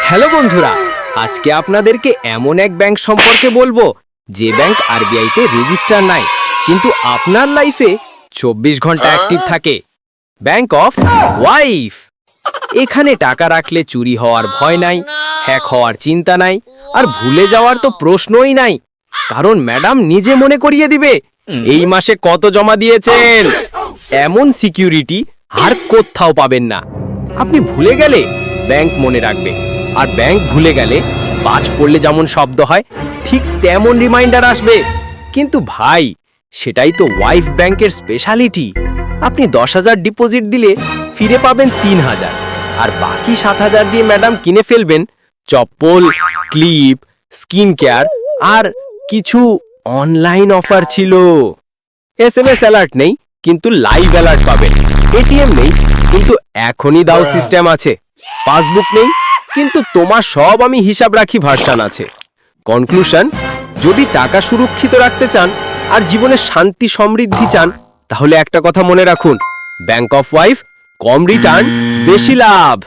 Hello বন্ধুরা, আজকে আপনাদেরকে এমন এক ব্যাংক সম্পর্কে বলবো যে ব্যাংক আরবিআইতে রেজিস্টার নাই, কিন্তু আপনার লাইফে 24 ঘন্টা অ্যাক্টিভ থাকে। Bank of wife. এখানে টাকা রাখলে চুরি হওয়ার ভয় নাই, হ্যাক হওয়ার চিন্তা নাই, আর ভুলে যাওয়ার তো প্রশ্নই নাই, কারণ ম্যাডাম নিজে মনে করিয়ে দিবে এই মাসে কত জমা দিয়েছেন। এমন সিকিউরিটি আর কোথাও পাবেন না। আপনি ভুলে গেলে ব্যাংক মনে রাখবে, আর ব্যাংক ভুলে গেলে বাজ পড়লে যেমন শব্দ হয় ঠিক তেমন রিমাইন্ডার আসবে। কিন্তু ভাই, সেটাই তো ওয়াইফ ব্যাংকের স্পেশালিটি। আপনি 10,000 ডিপোজিট দিলে ফিরে পাবেন 3,000, আর বাকি 7,000 দিয়ে ম্যাডাম কিনে ফেলবেন চপ্পল, ক্লিপ, স্কিন কেয়ার, আর কিছু অনলাইন অফার ছিল। এসএমএস অ্যালার্ট নেই, কিন্তু লাইভ অ্যালার্ট পাবেন। এটিএম নেই, কিন্তু এখনই দাও সিস্টেম আছে। পাসবুক নেই, কিন্তু তোমার সব আমি হিসাব রাখি ভার্সন আছে। কনক্লুশন, যদি টাকা সুরক্ষিত রাখতে চান আর জীবনে শান্তি সমৃদ্ধি চান, তাহলে একটা কথা মনে রাখুন, bank of wife, com return, বেশি লাভ।